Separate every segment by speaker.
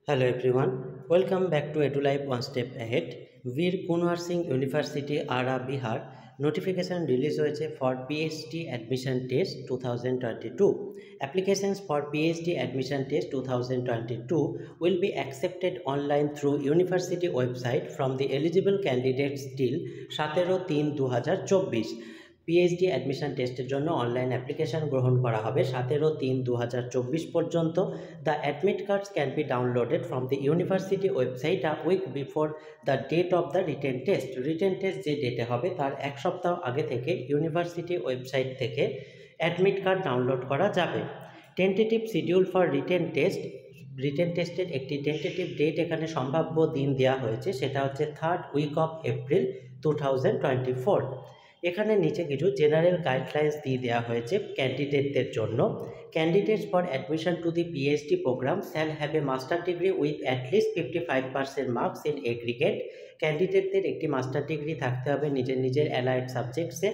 Speaker 1: Hello everyone, welcome back to EduLife One Step Ahead. Veer Kunwar Singh University, Ara, Bihar notification release হয়েছে for PhD admission test 2022. Applications for PhD admission test 2022 will be accepted online through university website from the eligible candidates till 17/3/2024. PhD admission টেস্টের জন্য online application গ্রহণ করা হবে 17/3/2024 পর্যন্ত। The admit cards can be downloaded from the university website a week before the date of the written test. Written test যে ডেটে হবে তার এক সপ্তাহ আগে থেকে ইউনিভার্সিটি ওয়েবসাইট থেকে অ্যাডমিট কার্ড ডাউনলোড করা যাবে। টেন্টেটিভ শিডিউল ফর রিটেন টেস্টের একটি টেন্টেটিভ ডেট এখানে সম্ভাব্য দিন দেওয়া হয়েছে, সেটা হচ্ছে 3rd উইক অফ এপ্রিল 2024। এখানে নিচে কিছু জেনারেল গাইডলাইন্স দিয়ে দেওয়া হয়েছে ক্যান্ডিডেটদের জন্য। Candidates for admission to the PhD programme shall have a master degree with at least 55% marks in aggregate. ক্যান্ডিডেটদের একটি মাস্টার ডিগ্রি থাকতে হবে নিজের অ্যালাইড সাবজেক্টসে,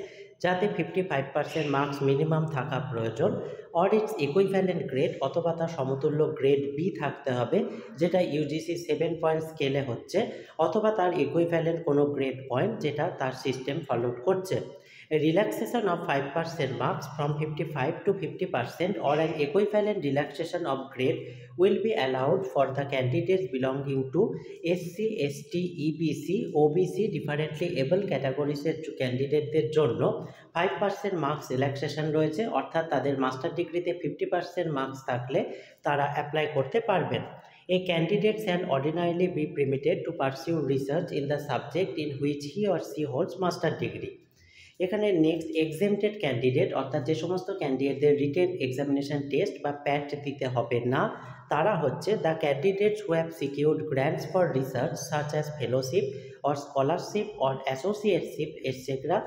Speaker 1: যাতে 55% মার্কস মিনিমাম থাকা প্রয়োজন। অর ইটস ইকুইভ্যালেন্ট গ্রেড অথবা তার সমতুল্য গ্রেড বি থাকতে হবে, যেটা ইউজিসি 7 পয়েন্ট স্কেলে হচ্ছে, অথবা তার ইকুইভ্যালেন্ট কোনো গ্রেড পয়েন্ট যেটা তার সিস্টেম ফলো করছে। A relaxation of 5% marks from 55 to 50% or an equivalent relaxation of grade will be allowed for the candidates belonging to SC, ST, EBC, OBC differently able categories এর ক্যান্ডিডেটদের জন্য 5% marks relaxation রয়েছে, অর্থাৎ তাদের master ডিগ্রিতে 50% marks থাকলে তারা apply করতে পারবেন। A candidate can ordinarily be permitted to pursue research in the subject in which he or she holds master degree. এখানে নেক্সট এক্সেমটেড ক্যান্ডিডেট, অর্থাৎ যে সমস্ত ক্যান্ডিডেটদের রিটেন এক্সামিনেশন টেস্ট বা প্যাট দিতে হবে না, তারা হচ্ছে the candidates who have secured grants for research such as fellowship or scholarship or associateship etcetera.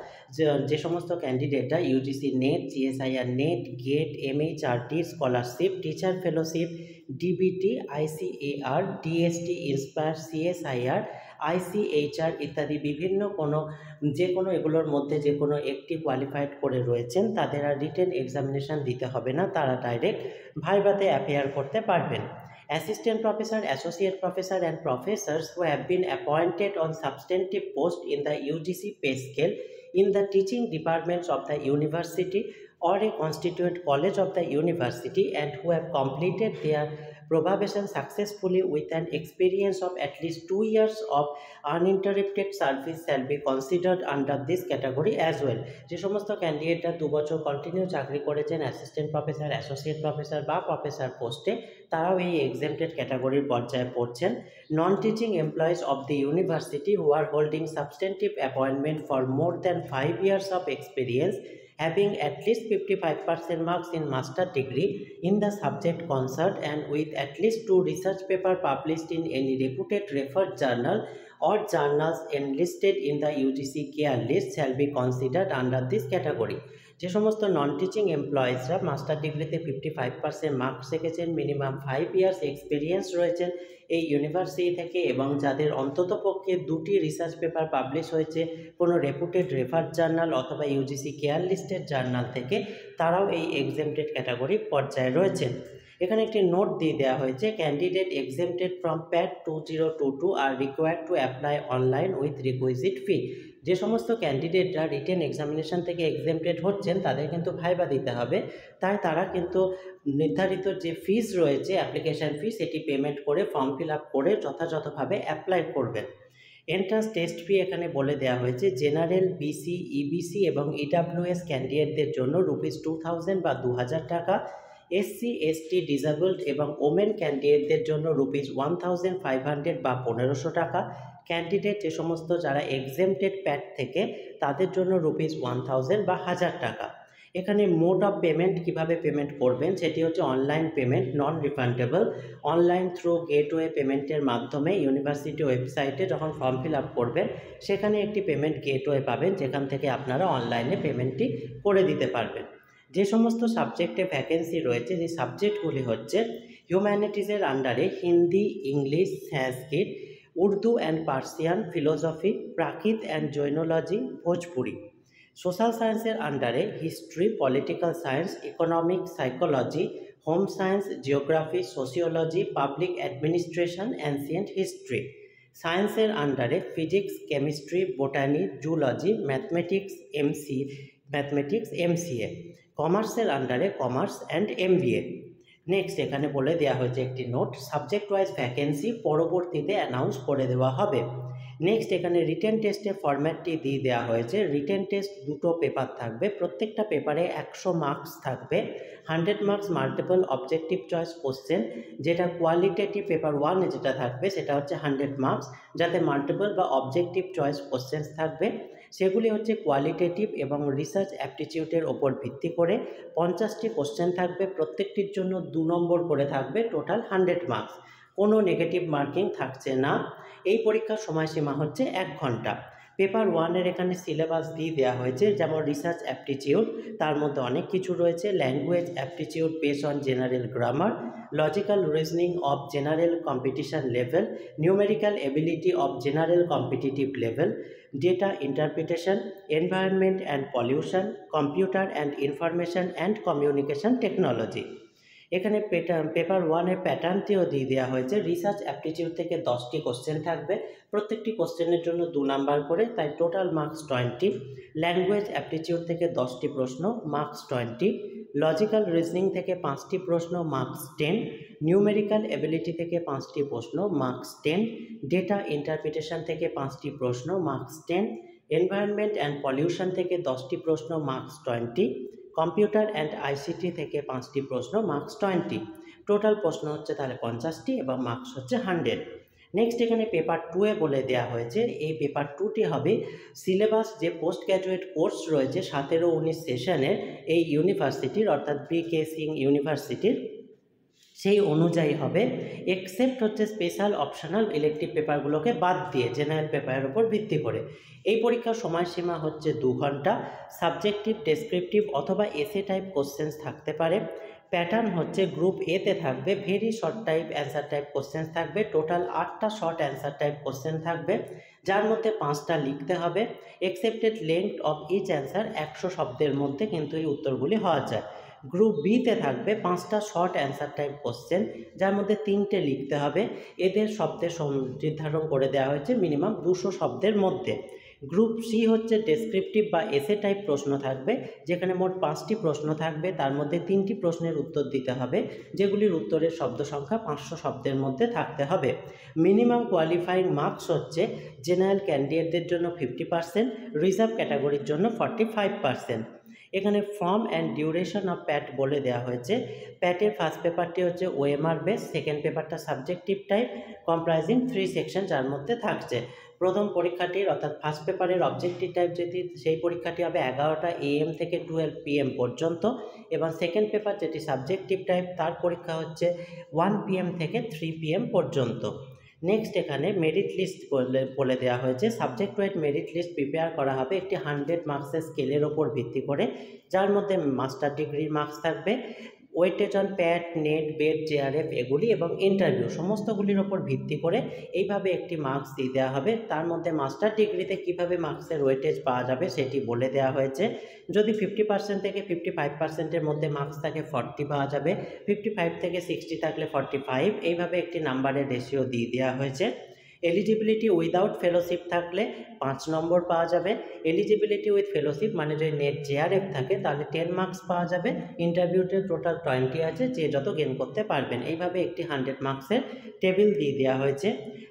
Speaker 1: যে সমস্ত ক্যান্ডিডেটরা UGC NET, CSIR NET, GATE, MHRD scholarship, teacher fellowship, DBT, ICAR, DST INSPIRE, CSIR, ICHR ইত্যাদি বিভিন্ন যে কোনো এগুলোর মধ্যে যে কোনো একটি কোয়ালিফাইড করে রয়েছেন, তাদের আর রিটেন এক্সামিনেশান দিতে হবে না, তারা ডাইরেক্ট ভাইভাতে অ্যাপিয়ার করতে পারবেন। Assistant professor, associate professor and professors who have been appointed on substantive post in the UGC pay scale in the teaching departments of the university or a constituent college of the university and who have completed their probation successfully with an experience of at least 2 years of uninterrupted service shall be considered under this category as well. যে সমস্ত ক্যান্ডিডেটরা 2 বছর continue চাকরি করেছেন assistant professor, associate professor বা professor পোস্টে, তারাও এই exempted ক্যাটাগরির পর্যায়ে পড়ছেন। Non teaching employees of the university who are holding substantive appointment for more than 5 years of experience having at least 55% marks in master degree in the subject concerned and with at least 2 research papers published in any reputed referred journal or journals enlisted in the UGC care list shall be considered under this category. যে সমস্ত non teaching এমপ্লয়িজরা master ডিগ্রিতে 55% marks রেখেছেন, minimum 5 years experience রয়েছেন এই university থেকে, এবং যাদের অন্ততপক্ষে 2টি রিসার্চ পেপার পাবলিশ হয়েছে কোনো রেপুটেড রেফার জার্নাল অথবা ইউজিসি কেয়ার লিস্টেড জার্নাল থেকে, তারাও এই এক্সেমটেড ক্যাটাগরি পর্যায়ে রয়েছেন। এখানে একটি নোট দিয়ে দেওয়া হয়েছে, candidate exempted from PAT 2022 are required to apply online with requisite fee. যে সমস্ত ক্যান্ডিডেটরা রিটেন এক্সামিনেশন থেকে এক্সেমটেড হচ্ছেন তাদের কিন্তু ভাইবা দিতে হবে, তাই তারা কিন্তু নির্ধারিত যে ফিস রয়েছে অ্যাপ্লিকেশান ফি, সেটি পেমেন্ট করে ফর্ম ফিল আপ করে যথাযথভাবে অ্যাপ্লাই করবেন। এন্ট্রান্স টেস্ট ফি এখানে বলে দেওয়া হয়েছে, জেনারেল, বিসি, ইবিসি এবং ইডাব্লিউএস ক্যান্ডিডেটদের জন্য ₹2000 বা 2000 টাকা, এসসি, এসটি, ডিসেবলড এবং ওমেন ক্যান্ডিডেটদের জন্য ₹1500 বা 1500 টাকা। ক্যান্ডিডেট যে সমস্ত যারা এক্সেমটেড প্যাট থেকে, তাদের জন্য ₹1000 বা 1000 টাকা। এখানে মোড অফ পেমেন্ট কিভাবে পেমেন্ট করবেন সেটি হচ্ছে online payment, non refundable. Online through gateway পেমেন্টের মাধ্যমে ইউনিভার্সিটি ওয়েবসাইটে যখন ফর্ম ফিল আপ করবেন, সেখানে একটি পেমেন্ট গেটওয়ে পাবেন, যেখান থেকে আপনারা অনলাইনে পেমেন্টটি করে দিতে পারবেন। যে সমস্ত সাবজেক্টে ভ্যাকেন্সি রয়েছে, যে সাবজেক্টগুলি হচ্ছে হিউম্যানিটিজের আন্ডারে Hindi, English, Sanskrit, Urdu and Persian, philosophy, Prakrit and Jainology, Bhojpuri. Social সায়েন্সের আন্ডারে history, political science, economics, psychology, home science, geography, sociology, public administration, ancient history. সায়েন্সের আন্ডারে physics, chemistry, botany, zoology, mathematics, MCA. কমার্সের আন্ডারে কমার্স অ্যান্ড এমবিএ। নেক্সট এখানে বলে দেওয়া হয়েছে একটি নোট, সাবজেক্ট ওয়াইজ ভ্যাকেন্সি পরবর্তীতে অ্যানাউন্স করে দেওয়া হবে। নেক্সট এখানে রিটেন টেস্টের ফরম্যাটটি দিয়ে দেওয়া হয়েছে। রিটেন টেস্ট দুটো পেপার থাকবে, প্রত্যেকটা পেপারে 100 মার্কস থাকবে। 100 marks multiple objective choice question, যেটা কোয়ালিটেটিভ পেপার 1 যেটা থাকবে সেটা হচ্ছে 100 মার্কস, যাতে মাল্টিপল বা অবজেক্টিভ চয়েস কোশ্চেন্স থাকবে সেগুলি হচ্ছে কোয়ালিটেটিভ এবং রিসার্চ অ্যাপটিটিউডের ওপর ভিত্তি করে 50টি কোশ্চেন থাকবে, প্রত্যেকটির জন্য 2 নম্বর করে থাকবে, টোটাল 100 মার্কস। কোনো নেগেটিভ মার্কিং থাকছে না। এই পরীক্ষার সময়সীমা হচ্ছে 1 ঘন্টা। পেপার 1-এর এখানে সিলেবাস দিয়ে দেওয়া হয়েছে, যেমন রিসার্চ অ্যাপটিটিউড, তার মধ্যে অনেক কিছু রয়েছে। Language aptitude base on general grammar, logical reasoning of general competition level, numerical ability of general competitive level, data interpretation, environment and pollution, computer and information and communication technology. এখানে paper 1-এর প্যাটার্নটিও দিয়ে দেওয়া হয়েছে। Research aptitude থেকে 10টি question থাকবে, প্রত্যেকটি কোশ্চেনের জন্য 2 নাম্বার করে, তাই টোটাল মার্কস 20। ল্যাঙ্গুয়েজ অ্যাপটিটিউড থেকে 10টি প্রশ্ন, মার্কস 20। লজিক্যাল রিজনিং থেকে 5টি প্রশ্ন, মার্কস 10। নিউমেরিক্যাল এবিলিটি থেকে 5টি প্রশ্ন, মার্কস 10। ডেটা ইন্টারপ্রিটেশন থেকে 5টি প্রশ্ন, মার্কস 10। এনভায়রনমেন্ট অ্যান্ড পলিউশন থেকে 10টি প্রশ্ন, মার্কস 20। কম্পিউটার অ্যান্ড আইসিটি থেকে 5টি প্রশ্ন, মার্কস 20। টোটাল প্রশ্ন হচ্ছে তাহলে 50টি এবং মার্কস হচ্ছে 100। নেক্সট এখানে পেপার 2-এ বলে দেওয়া হয়েছে, এই পেপার 2টি হবে সিলেবাস যে পোস্ট গ্র্যাজুয়েট কোর্স রয়েছে 17-19 সেশনের এই ইউনিভার্সিটির, অর্থাৎ BK সিং ইউনিভার্সিটির, সেই অনুযায়ী হবে, এক্সেপ্ট হচ্ছে স্পেশাল অপশনাল ইলেকটিভ পেপারগুলোকে বাদ দিয়ে জেনারেল পেপারের উপর ভিত্তি করে। এই পরীক্ষার সময়সীমা হচ্ছে 2 ঘন্টা। সাবজেক্টিভ, ডেসক্রিপটিভ অথবা এসে টাইপ কোশ্চেন্স থাকতে পারে। প্যাটার্ন হচ্ছে গ্রুপ এতে থাকবে very short type answer type questions থাকবে, টোটাল 8টা শর্ট অ্যান্সার টাইপ কোশ্চেন থাকবে, যার মধ্যে 5টা লিখতে হবে। Expected length of each answer 100 শব্দের মধ্যে কিন্তু এই উত্তরগুলি হওয়া যায়। গ্রুপ বিতে থাকবে 5টা শর্ট অ্যান্সার টাইপ কোশ্চেন, যার মধ্যে 3টে লিখতে হবে। এদের শব্দের নির্ধারণ করে দেওয়া হয়েছে মিনিমাম 200 শব্দের মধ্যে। গ্রুপ সি হচ্ছে ডেসক্রিপটিভ বা এসে টাইপ প্রশ্ন থাকবে, যেখানে মোট 5টি প্রশ্ন থাকবে, তার মধ্যে 3টি প্রশ্নের উত্তর দিতে হবে, যেগুলির উত্তরের শব্দ সংখ্যা 500 শব্দের মধ্যে থাকতে হবে। মিনিমাম কোয়ালিফাইং মার্কস হচ্ছে জেনারেল ক্যান্ডিডেটদের জন্য 50%, রিজার্ভ ক্যাটাগরির জন্য 45%। এখানে ফর্ম অ্যান্ড ডিউরেশন অফ প্যাট বলে দেওয়া হয়েছে। প্যাটের ফার্স্ট পেপারটি হচ্ছে ওএমআর বেস, সেকেন্ড পেপারটা সাবজেক্টিভ টাইপ কম্প্রাইজিং 3 সেকশন, যার মধ্যে থাকছে প্রথম পরীক্ষাটির অর্থাৎ ফার্স্ট পেপারের অবজেক্টিভ টাইপ যেটি, সেই পরীক্ষাটি হবে 11টা AM থেকে 12 PM পর্যন্ত, এবং সেকেন্ড পেপার যেটি সাবজেক্টিভ টাইপ তার পরীক্ষা হচ্ছে 1 PM থেকে 3 PM পর্যন্ত। নেক্সট এখানে মেরিট লিস্ট বলে দেওয়া হয়েছে। Subject wise merit list prepare করা হবে একটি 100 মার্কসের স্কেলের ওপর ভিত্তি করে, যার মধ্যে মাস্টার ডিগ্রির মার্কস থাকবে, weightage on Pat, net, bed, JRF এগুলি এবং ইন্টারভিউ সমস্তগুলির ওপর ভিত্তি করে এইভাবে একটি মার্কস দিয়ে দেওয়া হবে। তার মধ্যে মাস্টার ডিগ্রিতে কীভাবে মার্কসের ওয়েটেজ পাওয়া যাবে সেটি বলে দেওয়া হয়েছে। যদি 50% থেকে 55%-এর মধ্যে মার্কস থাকে 40 পাওয়া যাবে, 55 থেকে 60 থাকলে 45, এইভাবে একটি নাম্বারের রেশিও দিয়ে দেওয়া হয়েছে। এলিজিবিলিটি উইদাউট ফেলোশিপ থাকলে 5 নম্বর পাওয়া যাবে। এলিজিবিলিটি উইথ ফেলোশিপ মানে যদি নেট JRF থাকে তাহলে 10 মার্কস পাওয়া যাবে। ইন্টারভিউতে টোটাল 20 আছে, যে যত গেন করতে পারবেন। এইভাবে একটি 100 মার্কসের টেবিল দিয়ে দেওয়া হয়েছে।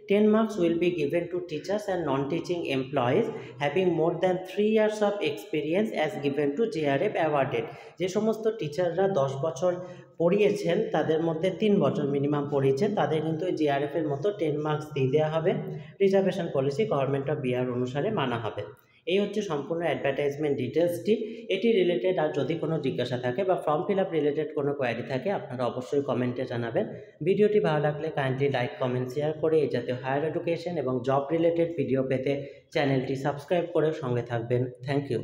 Speaker 1: 10 marks will be given to teachers and non-teaching employees having more than 3 years of experience as given to JRF awarded। যে সমস্ত টিচাররা 10 বছর পড়িয়েছেন, তাদের মধ্যে 3 বছর মিনিমাম পড়িয়েছেন, তাদের কিন্তু JRF এর মতো 10 মার্কস দিয়ে দেওয়া হবে। Reservation policy government of Bihar অনুসারে মানা হবে। এই হচ্ছে সম্পূর্ণ অ্যাডভার্টাইজমেন্ট ডিটেলসটি। এটি রিলেটেড আর যদি কোনো জিজ্ঞাসা থাকে বা ফর্ম ফিল আপ রিলেটেড কোনো কোয়ারি থাকে আপনারা অবশ্যই কমেন্টে জানাবেন। ভিডিওটি ভালো লাগলে কাইন্ডলি লাইক, কমেন্ট, শেয়ার করে এই জাতীয় হায়ার এডুকেশন এবং জব রিলেটেড ভিডিও পেতে চ্যানেলটি সাবস্ক্রাইব করে সঙ্গে থাকবেন। Thank you.